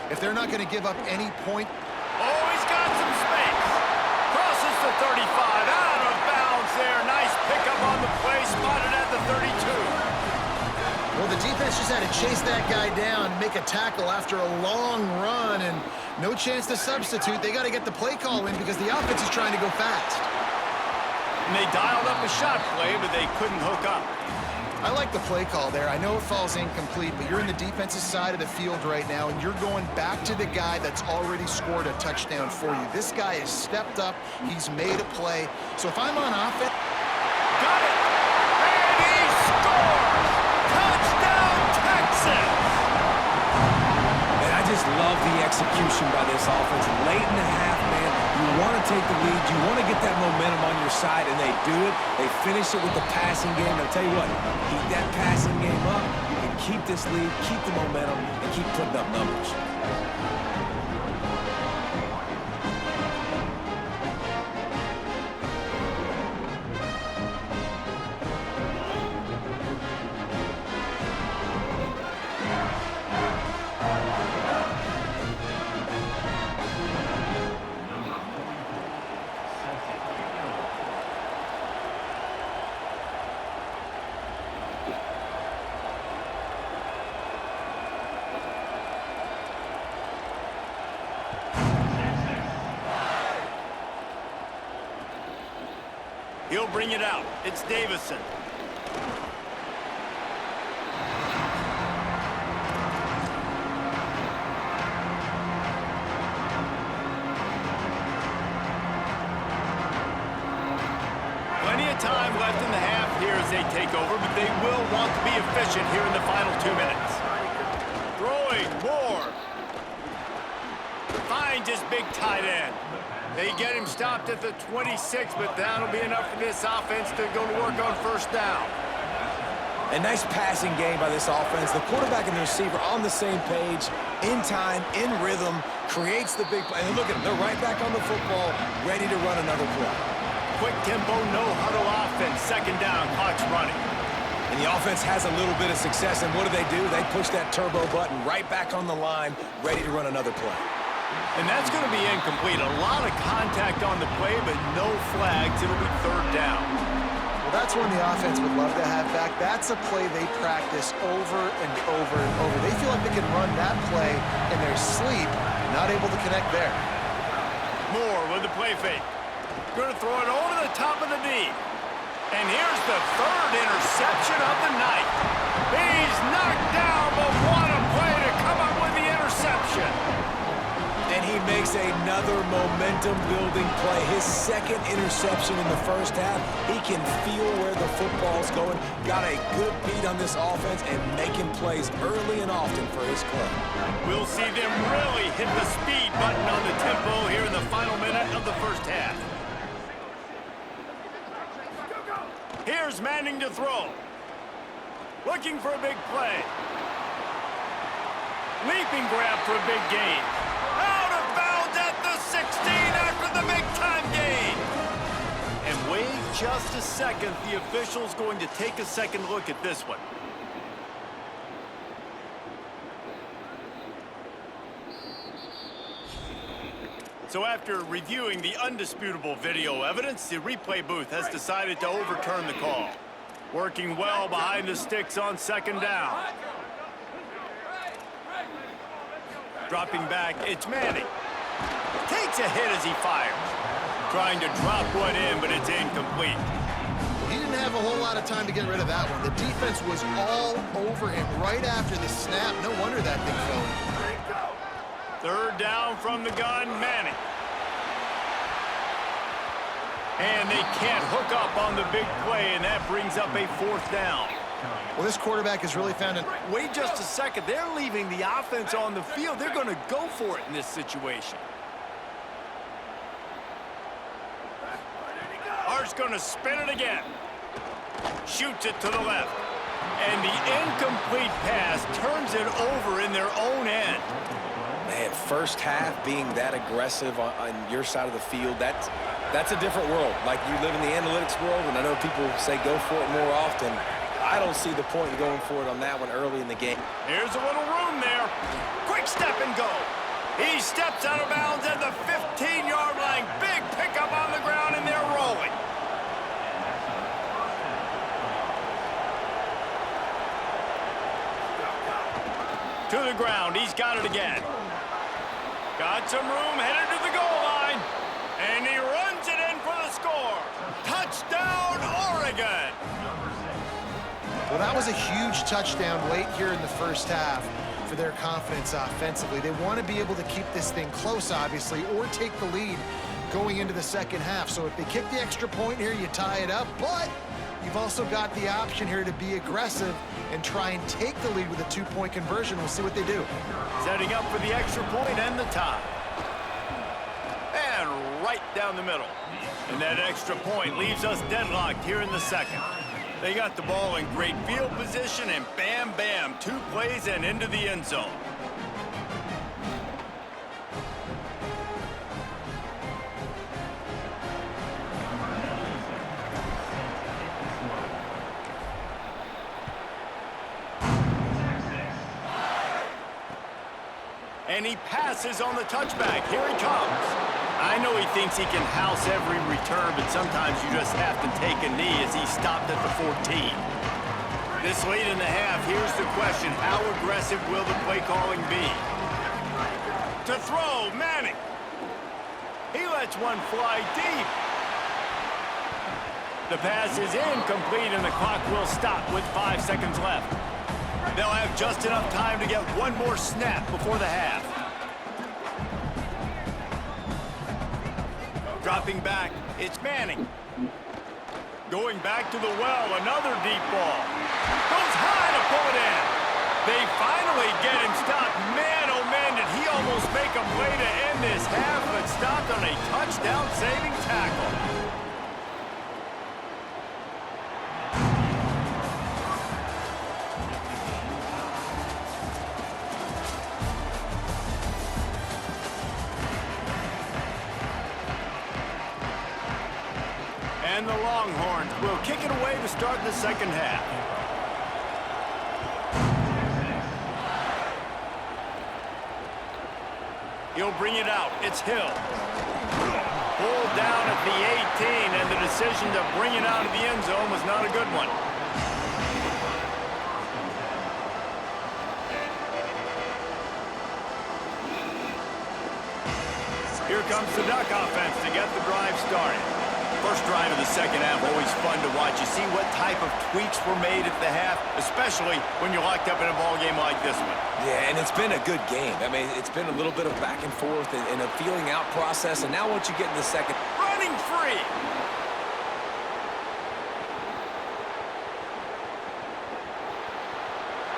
If they're not going to give up any point. Oh, he's got some space. Crosses the 35, out of bounds there. Nice pickup on the play, spotted at the 32. Well, the defense just had to chase that guy down, make a tackle after a long run, and no chance to substitute. They got to get the play call in because the offense is trying to go fast. And they dialed up a shot play, but they couldn't hook up. I like the play call there. I know it falls incomplete, but you're in the defensive side of the field right now, and you're going back to the guy that's already scored a touchdown for you. This guy has stepped up. He's made a play. So if I'm on offense... Got it! And he scores! Touchdown, Texas! And I just love the execution by this offense. Late in the half, man, you want to take the lead. You want to get that momentum on your side, and they do it. They finish it with the passing game. I'll tell you what, keep that passing game up. You can keep this lead, keep the momentum, and keep putting up numbers. He'll bring it out. It's Davison. Plenty of time left in the half here as they take over, but they will want to be efficient here in the final 2 minutes. Throwing more. Finds his big tight end. They get him stopped at the 26, but that'll be enough for this offense to go to work on first down. A nice passing game by this offense. The quarterback and the receiver on the same page, in time, in rhythm, creates the big play. And look at them, they're right back on the football, ready to run another play. Quick tempo, no huddle offense. Second down, clock's running. And the offense has a little bit of success, and what do? They push that turbo button right back on the line, ready to run another play. And that's going to be incomplete. A lot of contact on the play, but no flags. It'll be third down. Well, that's one the offense would love to have back. That's a play they practice over and over and over. They feel like they can run that play in their sleep, not able to connect there. Moore with the play fake. Going to throw it over the top of the knee. And here's the third interception of the night. He's knocked down, but what a play to come up with the interception. And he makes another momentum-building play. His second interception in the first half. He can feel where the football's going. Got a good beat on this offense and making plays early and often for his club. We'll see them really hit the speed button on the tempo here in the final minute of the first half. Here's Manning to throw. Looking for a big play. Leaping grab for a big gain. Out of bounds at the 16 after the big-time gain. And wait just a second. The official's going to take a second look at this one. So after reviewing the undisputable video evidence, the replay booth has decided to overturn the call. Working well behind the sticks on second down. Dropping back, it's Manning. Takes a hit as he fires. Trying to drop one in, but it's incomplete. He didn't have a whole lot of time to get rid of that one. The defense was all over him right after the snap. No wonder that thing fell. Third down from the gun, Manning. And they can't hook up on the big play, and that brings up a fourth down. Well, this quarterback has really found it. Wait just a second. They're leaving the offense on the field. They're going to go for it in this situation. Art's going to spin it again. Shoots it to the left. And the incomplete pass turns it over in their own end. Man, first half being that aggressive on your side of the field, that's a different world. Like, you live in the analytics world, and I know people say go for it more often. I don't see the point in going for it on that one early in the game. Here's a little room there. Quick step and go. He steps out of bounds at the 15-yard line. Big pickup on the ground, and they're rolling. To the ground, he's got it again. Got some room, headed to the goal line. And he runs it in for the score. Touchdown, Oregon! Well, that was a huge touchdown late here in the first half for their confidence offensively. They want to be able to keep this thing close, obviously, or take the lead going into the second half. So if they kick the extra point here, you tie it up. But you've also got the option here to be aggressive and try and take the lead with a 2-point conversion. We'll see what they do. Setting up for the extra point and the tie. And right down the middle. And that extra point leaves us deadlocked here in the second. They got the ball in great field position, and bam, bam, 2 plays and into the end zone. And he passes on the touchback. Here he comes. I know he thinks he can house every return, but sometimes you just have to take a knee as he stopped at the 14. This late in the half, here's the question. How aggressive will the play calling be? To throw, Manning. He lets one fly deep. The pass is incomplete, and the clock will stop with 5 seconds left. They'll have just enough time to get one more snap before the half. Dropping back, it's Manning. Going back to the well, another deep ball. Goes high to pull it in. They finally get him stopped. Man, oh man, did he almost make a play to end this half, but stopped on a touchdown-saving tackle. And the Longhorns will kick it away to start the second half. He'll bring it out. It's Hill. Pulled down at the 18, and the decision to bring it out of the end zone was not a good one. Here comes the Duck offense to get the drive started. First drive of the second half, always fun to watch. You see what type of tweaks were made at the half, especially when you're locked up in a ball game like this one. Yeah, and it's been a good game. I mean, it's been a little bit of back and forth and a feeling out process. And now once you get in the second... Running free!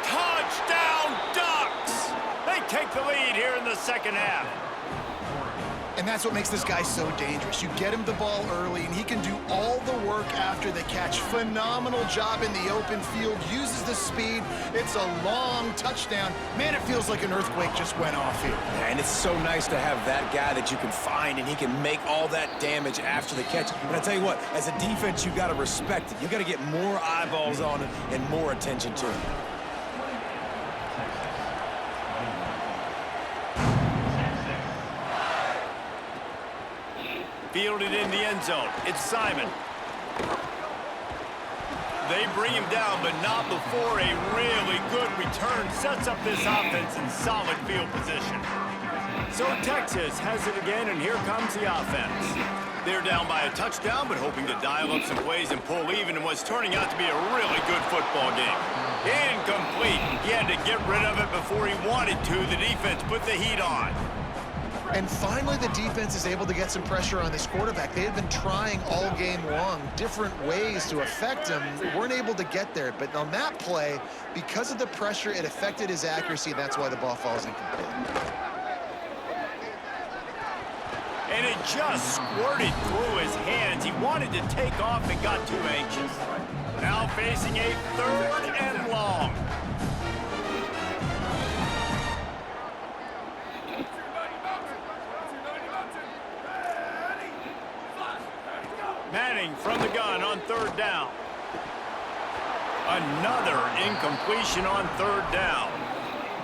Touchdown, Ducks! They take the lead here in the second half. And that's what makes this guy so dangerous. You get him the ball early, and he can do all the work after the catch. Phenomenal job in the open field, uses the speed. It's a long touchdown. Man, it feels like an earthquake just went off here. And it's so nice to have that guy that you can find, and he can make all that damage after the catch. And I tell you what, as a defense, you got to respect it. You got to get more eyeballs on it and more attention to it. Fielded in the end zone. It's Simon. They bring him down, but not before a really good return sets up this offense in solid field position. So Texas has it again, and here comes the offense. They're down by a touchdown, but hoping to dial up some plays and pull even in what's turning out to be a really good football game. Incomplete. He had to get rid of it before he wanted to. The defense put the heat on. And finally, the defense is able to get some pressure on this quarterback. They had been trying all game long different ways to affect him. They weren't able to get there. But on that play, because of the pressure, it affected his accuracy. That's why the ball falls incomplete. And it just squirted through his hands. He wanted to take off and got too anxious. Now facing a 3rd and long. Manning from the gun on 3rd down. Another incompletion on 3rd down.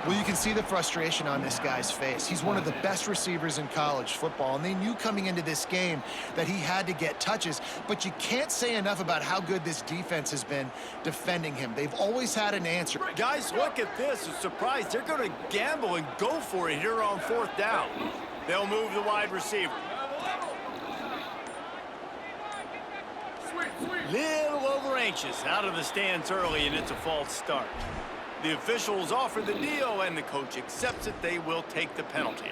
Well, you can see the frustration on this guy's face. He's one of the best receivers in college football, and they knew coming into this game that he had to get touches, but you can't say enough about how good this defense has been defending him. They've always had an answer. Guys, look at this. A surprise. They're going to gamble and go for it here on 4th down. They'll move the wide receiver. Little over anxious out of the stands early, and it's a false start. The officials offer the deal, and the coach accepts it. They will take the penalty.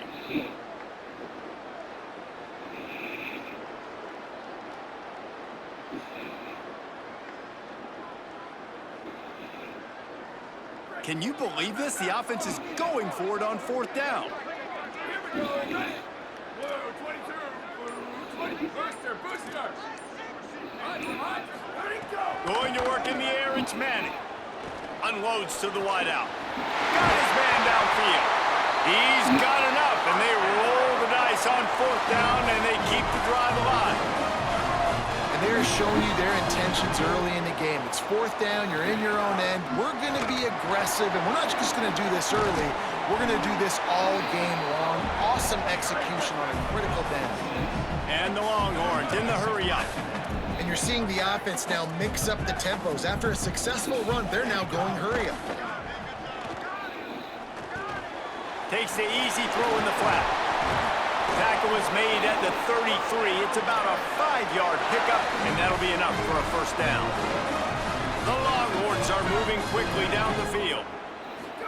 Can you believe this? The offense is going for it on 4th down. Going to work in the air, it's Manning. Unloads to the wideout. Got his man downfield. He's got enough, and they roll the dice on 4th down, and they keep the drive alive. And they're showing you their intentions early in the game. It's 4th down, you're in your own end. We're going to be aggressive, and we're not just going to do this early. We're going to do this all game long. Awesome execution on a critical down. And the Longhorns in the hurry up. And you're seeing the offense now mix up the tempos. After a successful run, they're now going hurry up. Takes the easy throw in the flat. Tackle is made at the 33. It's about a 5-yard pickup, and that'll be enough for a 1st down. The Longhorns are moving quickly down the field.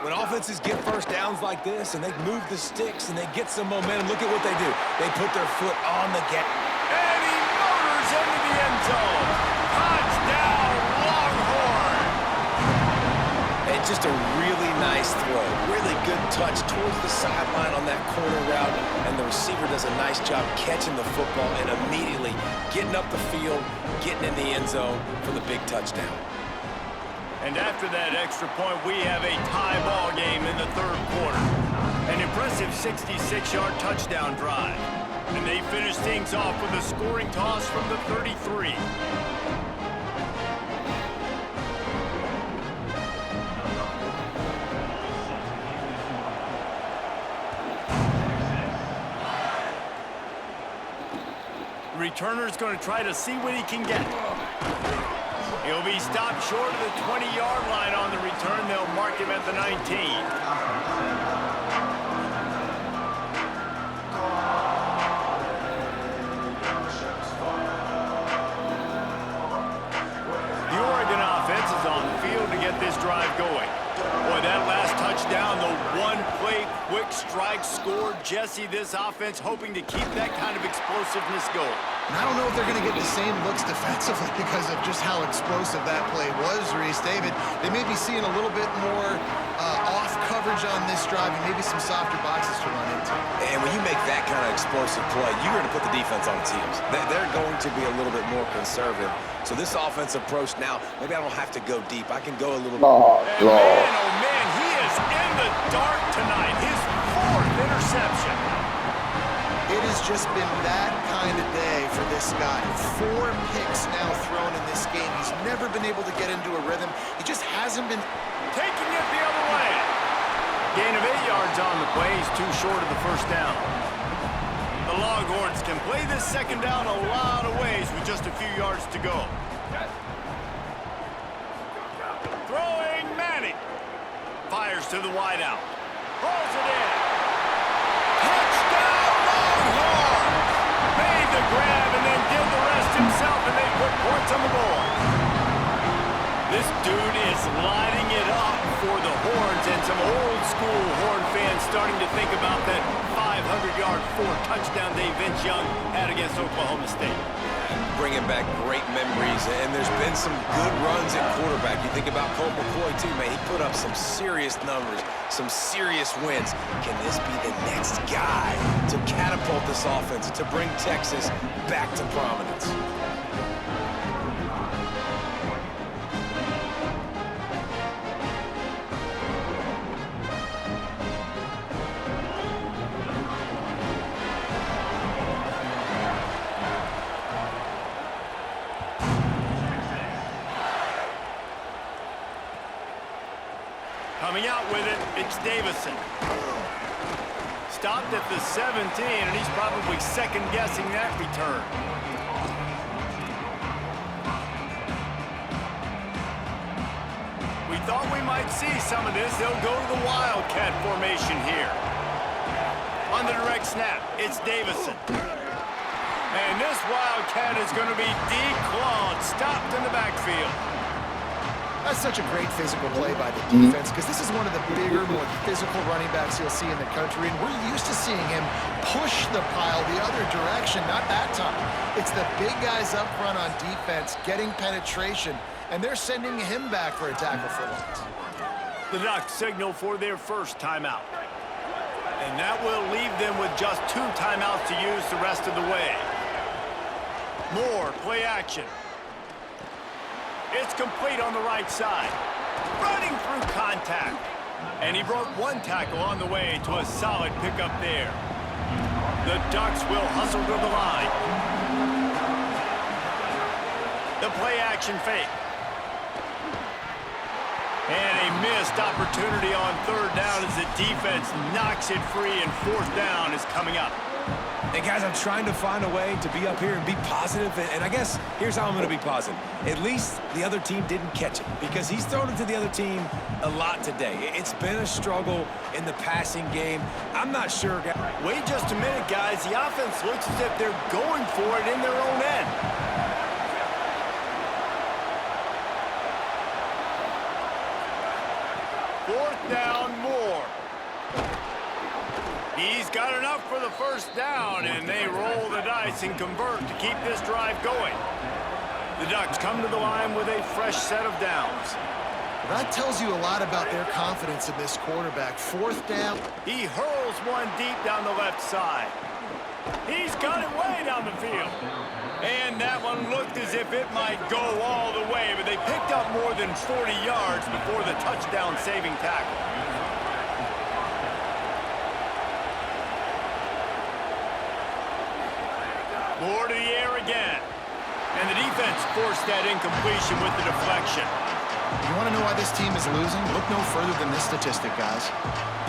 When offenses get 1st downs like this and they move the sticks and they get some momentum, look at what they do. They put their foot on the gas. And he motors into the end zone. Touchdown, Longhorn! It's just a really nice throw. Really good touch towards the sideline on that corner route. And the receiver does a nice job catching the football and immediately getting up the field, getting in the end zone for the big touchdown. And after that extra point, we have a tie ball game in the 3rd quarter. An impressive 66-yard touchdown drive. And they finish things off with a scoring toss from the 33. The returner's going to try to see what he can get. He'll be stopped short of the 20-yard line on the return. They'll mark him at the 19. The Oregon offense is on the field to get this drive going. Boy, that last touchdown, the one-play quick strike score. Jesse, this offense hoping to keep that kind of explosiveness going. And I don't know if they're going to get the same looks defensively because of just how explosive that play was, Reese. David, they may be seeing a little bit more off coverage on this drive and maybe some softer boxes to run into. And when you make that kind of explosive play, you're going to put the defense on its heels. They're going to be a little bit more conservative. So this offensive approach now, maybe I don't have to go deep. I can go a little bit. And man, oh man, he is in the dark tonight. His 4th interception. It has just been that kind of day for this guy. 4 picks now thrown in this game. He's never been able to get into a rhythm. He just hasn't been Taking it the other way. Gain of 8 yards on the play. He's too short of the 1st down. The Longhorns can play this 2nd down a lot of ways with just a few yards to go. Throwing Manning. Fires to the wideout. Pulls it in. Touchdown Longhorns! Made the grab and then did the rest himself, and they put points on the board. This dude is lighting it up for the Horns, and some old-school Horn fans starting to think about that 500-yard 4-touchdown day Vince Young had against Oklahoma State. Bringing back great memories, and there's been some good runs at quarterback. You think about Colt McCoy, too, man. He put up some serious numbers, some serious wins. Can this be the next guy to catapult this offense, to bring Texas back to prominence? Coming out with it, It's Davison. Stopped at the 17, and he's probably second-guessing that return. We thought we might see some of this. They'll go to the Wildcat formation here. On the direct snap, it's Davison. And this Wildcat is going to be declawed, stopped in the backfield. That's such a great physical play by the defense because this is one of the bigger, more physical running backs you'll see in the country, and we're used to seeing him push the pile the other direction, not that time. It's the big guys up front on defense getting penetration, and they're sending him back for a tackle for loss. The Ducks signal for their first timeout. And that will leave them with just 2 timeouts to use the rest of the way. Moore, play action. It's complete on the right side. Running through contact. And he broke 1 tackle on the way to a solid pickup there. The Ducks will hustle to the line. The play action fake. And a missed opportunity on 3rd down as the defense knocks it free, and 4th down is coming up. Hey, guys, I'm trying to find a way to be up here and be positive, and I guess here's how I'm going to be positive. At least the other team didn't catch it, because he's thrown it to the other team a lot today. It's been a struggle in the passing game. I'm not sure. Wait just a minute, guys. The offense looks as if they're going for it in their own end. Fourth down, Moore. He's got enough for the first down, and they roll the dice and convert to keep this drive going. The Ducks come to the line with a fresh set of downs. That tells you a lot about their confidence in this quarterback. 4th down. He hurls one deep down the left side. He's got it way down the field. And that one looked as if it might go all the way, but they picked up more than 40 yards before the touchdown-saving tackle. Moore to the air again. And the defense forced that incompletion with the deflection. You want to know why this team is losing? Look no further than this statistic, guys.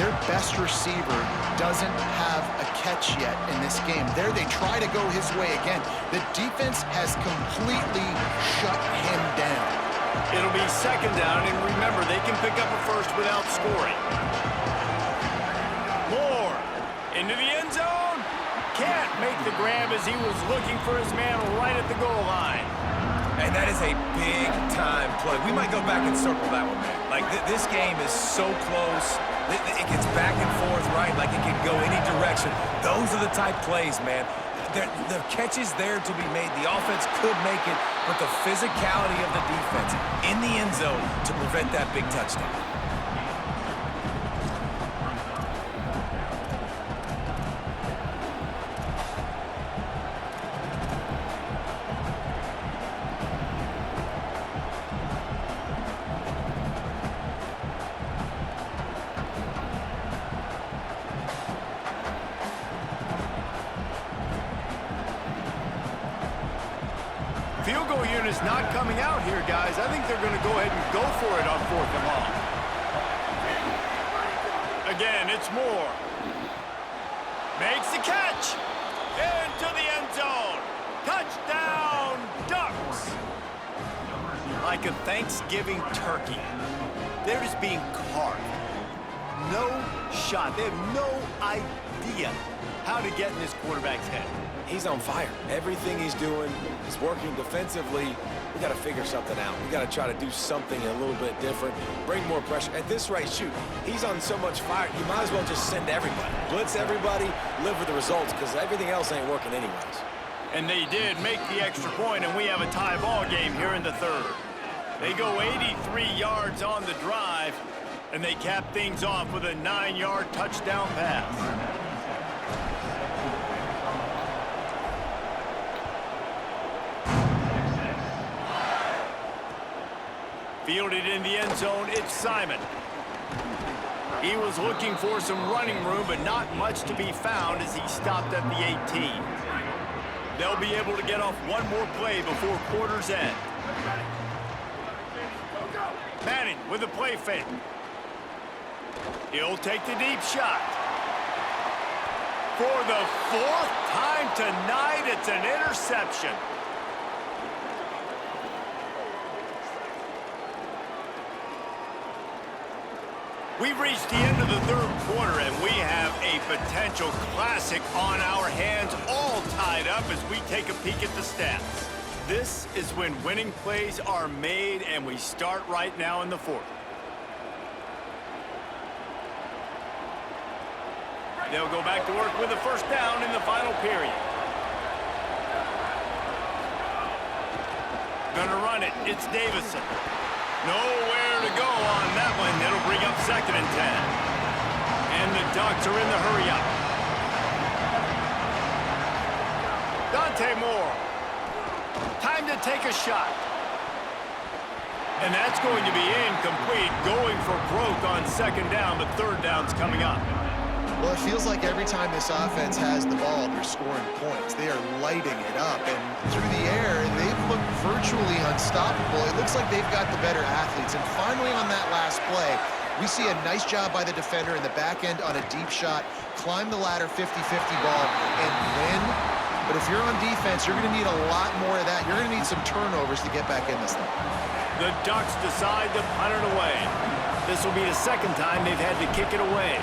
Their best receiver doesn't have a catch yet in this game. There they try to go his way again. The defense has completely shut him down. It'll be 2nd down, and remember, they can pick up a first without scoring. Moore into the end zone. Can't make the grab as he was looking for his man right at the goal line. And that is a big-time play. We might go back and circle that one, man. Like, this game is so close. It gets back and forth, right? Like, it can go any direction. Those are the type plays, man. The catch is there to be made. The offense could make it, but the physicality of the defense in the end zone to prevent that big touchdown. Field goal unit's not coming out here, guys. I think they're going to go ahead and go for it on 4th and long. Again, it's Moore. Makes the catch. Into the end zone. Touchdown, Ducks. Like a Thanksgiving turkey. They're just being carved. No shot. They have no idea how to get in this quarterback's head. He's on fire. Everything he's doing is working defensively. We got to figure something out. We got to try to do something a little bit different, bring more pressure. At this rate, shoot, he's on so much fire, you might as well just send everybody. Blitz everybody, live with the results, because everything else ain't working anyways. And they did make the extra point, and we have a tie ball game here in the 3rd. They go 83 yards on the drive, and they cap things off with a 9-yard touchdown pass. Fielded in the end zone, it's Simon. He was looking for some running room, but not much to be found as he stopped at the 18. They'll be able to get off one more play before quarter's end. Manning with a play fake. He'll take the deep shot. For the fourth time tonight, it's an interception. We've reached the end of the third quarter, and we have a potential classic on our hands, all tied up as we take a peek at the stats. This is when winning plays are made, and we start right now in the fourth. They'll go back to work with a first down in the final period. Gonna run it. It's Davison. Nowhere to go on that one. It'll bring up 2nd and 10. And the Ducks are in the hurry up. Dante Moore. Time to take a shot. And that's going to be incomplete. Going for broke on 2nd down, but 3rd down's coming up. Well, it feels like every time this offense has the ball, they're scoring points. They are lighting it up, and through the air, they've looked virtually unstoppable. It looks like they've got the better athletes, and finally on that last play, we see a nice job by the defender in the back end on a deep shot, climb the ladder 50-50 ball, and win. But if you're on defense, you're going to need a lot more of that. You're going to need some turnovers to get back in this thing. The Ducks decide to punt it away. This will be the 2nd time they've had to kick it away.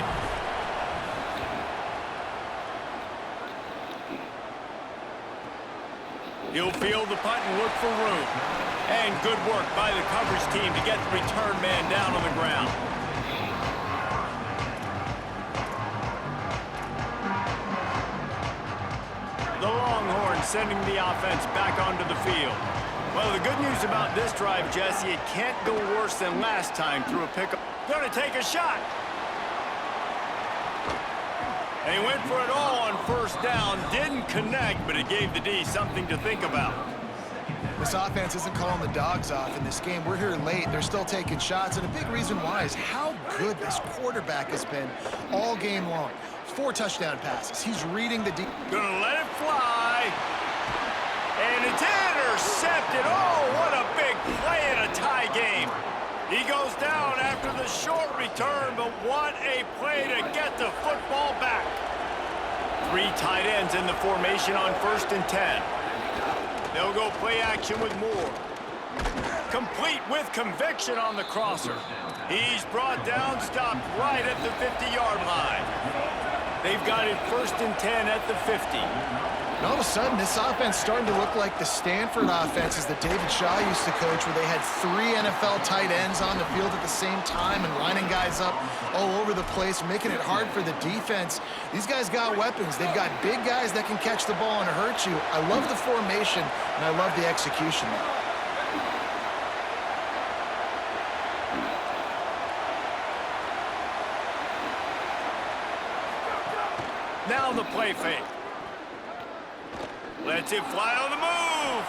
He'll field the punt and look for room. And good work by the coverage team to get the return man down on the ground. The Longhorns sending the offense back onto the field. Well, the good news about this drive, Jesse, it can't go worse than last time through a pickup. Gonna take a shot. They went for it all on first down, didn't connect, but it gave the D something to think about. This offense isn't calling the dogs off in this game. We're here late. They're still taking shots, and a big reason why is how good this quarterback has been all game long. 4 touchdown passes. He's reading the deep. Gonna let it fly. And it's intercepted. Oh, what a big play in a tie game. He goes down after the short return, but what a play to get the football back. 3 tight ends in the formation on 1st and 10. They'll go play action with Moore. Complete with conviction on the crosser. He's brought down, stopped right at the 50-yard line. They've got it 1st and 10 at the 50. And all of a sudden, this offense starting to look like the Stanford offenses that David Shaw used to coach, where they had 3 NFL tight ends on the field at the same time and lining guys up all over the place, making it hard for the defense. These guys got weapons. They've got big guys that can catch the ball and hurt you. I love the formation, and I love the execution. Now the play fake. Lets it fly on the move.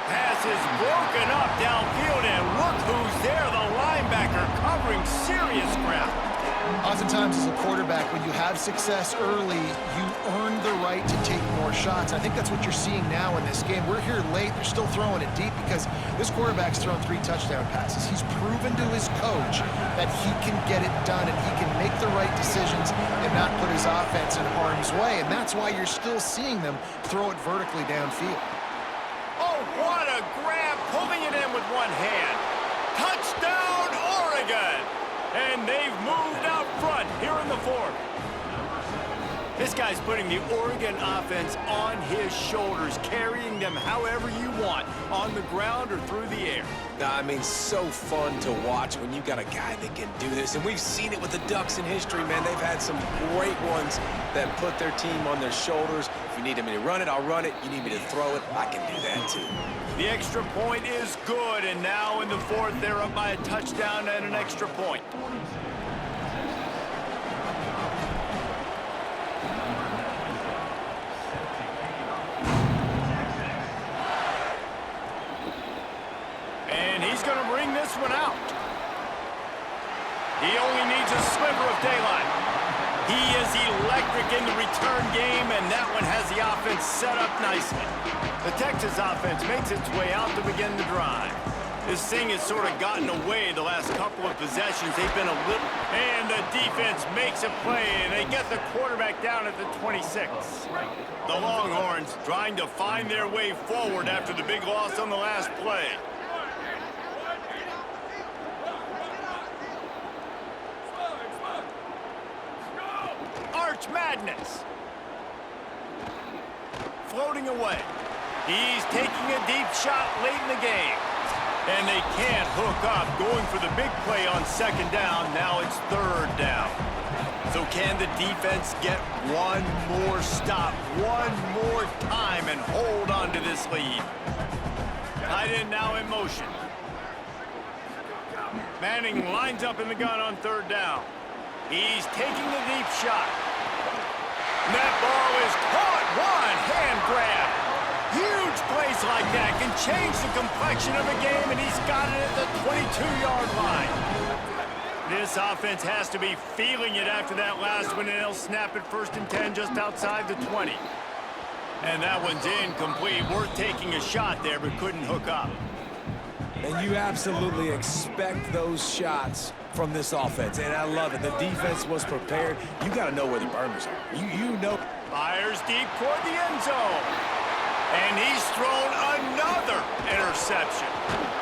Pass is broken up downfield, and look who's there. The linebacker covering serious ground. Oftentimes, as a quarterback, when you have success early, you earn the right to take more shots. I think that's what you're seeing now in this game. We're here late. They're still throwing it deep because this quarterback's thrown 3 touchdown passes. He's proven to his coach that he can get it done and he can make the right decisions and not put his offense in harm's way. And that's why you're still seeing them throw it vertically downfield. Oh, what a grab, pulling it in with one hand. Touchdown, Oregon! And they've moved out front here in the 4th. This guy's putting the Oregon offense on his shoulders, carrying them however you want, on the ground or through the air. I mean, so fun to watch when you got a guy that can do this. And we've seen it with the Ducks in history, man. They've had some great ones that put their team on their shoulders. If you need me to run it, I'll run it. You need me to throw it, I can do that too. The extra point is good, and now in the 4th, they're up by a touchdown and an extra point. And he's going to bring this one out. He only needs a sliver of daylight. He is electric in the return game, and that one has the offense set up nicely. The Texas offense makes its way out to begin the drive. This thing has sort of gotten away the last couple of possessions. They've been a little... And the defense makes a play, and they get the quarterback down at the 26. The Longhorns trying to find their way forward after the big loss on the last play. Arch Madness. Floating away. He's taking a deep shot late in the game. And they can't hook up, going for the big play on second down. Now it's third down. So can the defense get one more stop, one more time, and hold on to this lead? Tight end now in motion. Manning lines up in the gun on third down. He's taking the deep shot. And that ball is caught. One hand grab. Huge plays like that can change the complexion of a game, and he's got it at the 22-yard line. This offense has to be feeling it after that last one, and they'll snap it 1st and 10 just outside the 20. And that one's incomplete. Worth taking a shot there, but couldn't hook up. And you absolutely expect those shots from this offense, and I love it. The defense was prepared. You got to know where the burners are. You know. Fires deep toward the end zone. And he's thrown another interception.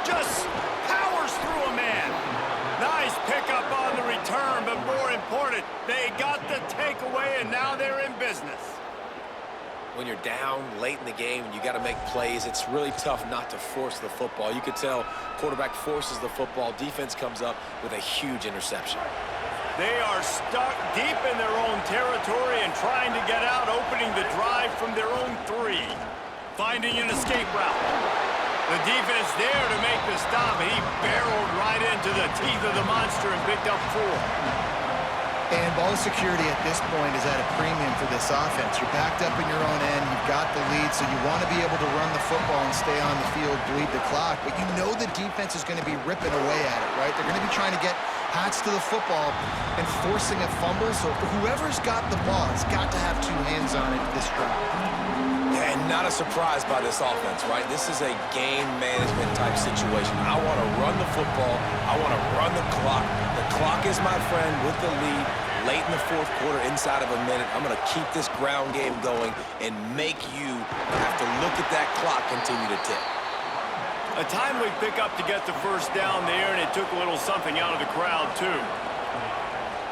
Just powers through a man. Nice pickup on the return, but more important, they got the takeaway, and now they're in business. When you're down late in the game and you got to make plays, it's really tough not to force the football. You could tell quarterback forces the football. Defense comes up with a huge interception. They are stuck deep in their own territory and trying to get out, opening the drive from their own 3. Finding an escape route. The defense there to make the stop. He barreled right into the teeth of the monster and picked up 4. And ball security at this point is at a premium for this offense. You're backed up in your own end. You've got the lead, so you want to be able to run the football and stay on the field, bleed the clock. But you know the defense is going to be ripping away at it, right? They're going to be trying to get hats to the football and forcing a fumble. So whoever's got the ball has got to have 2 hands on it this drive. And not a surprise by this offense, right? This is a game management type situation. I want to run the football. I want to run the clock. The clock is my friend with the lead. Late in the 4th quarter, inside of a minute, I'm going to keep this ground game going and make you have to look at that clock continue to tick. A timely pickup to get the 1st down there, and it took a little something out of the crowd, too.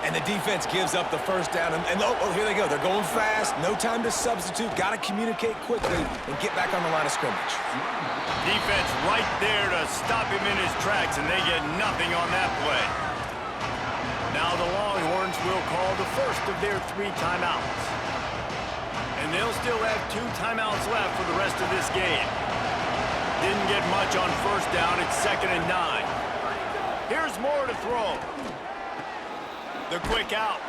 And the defense gives up the 1st down. And oh, here they go. They're going fast. No time to substitute. Got to communicate quickly and get back on the line of scrimmage. Defense right there to stop him in his tracks, and they get nothing on that play. Now the Longhorns will call the first of their 3 timeouts. And they'll still have 2 timeouts left for the rest of this game. Didn't get much on 1st down. It's 2nd and 9. Here's more to throw. The quick out.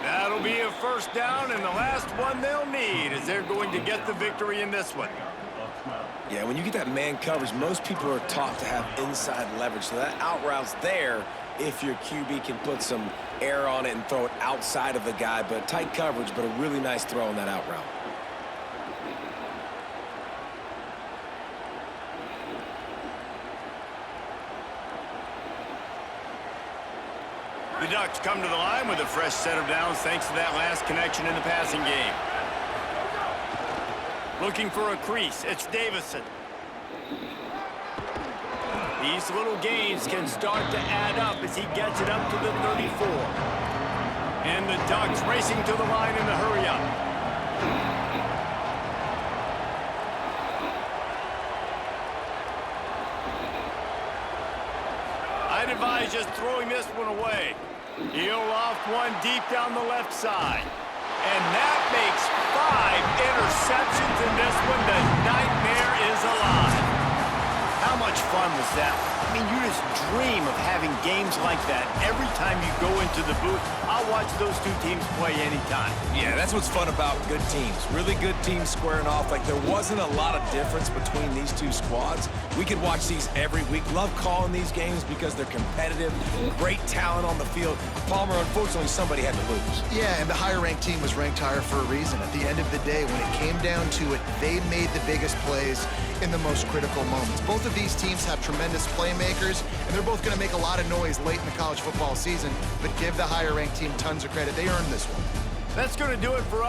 That'll be a 1st down, and the last one they'll need as they're going to get the victory in this one. Yeah, when you get that man coverage, most people are taught to have inside leverage. So that out route's there if your QB can put some air on it and throw it outside of the guy. But tight coverage, but a really nice throw on that out route. The Ducks come to the line with a fresh set of downs thanks to that last connection in the passing game. Looking for a crease, it's Davison. These little gains can start to add up as he gets it up to the 34. And the Ducks racing to the line in the hurry-up. I'd advise just throwing this one away. He'll loft one deep down the left side. And that makes 5 interceptions in this one. The nightmare is alive. How much fun was that? I mean, you just dream of having games like that every time you go into the booth. I'll watch those 2 teams play anytime. Yeah, that's what's fun about good teams. Really good teams squaring off. Like, there wasn't a lot of difference between these 2 squads. We could watch these every week. Love calling these games because they're competitive, great talent on the field. Palmer, unfortunately, somebody had to lose. Yeah, and the higher-ranked team was ranked higher for a reason. At the end of the day, when it came down to it, they made the biggest plays in the most critical moments. Both of these teams have tremendous playmakers, and they're both going to make a lot of noise late in the college football season, but give the higher-ranked team tons of credit. They earned this one. That's going to do it for us.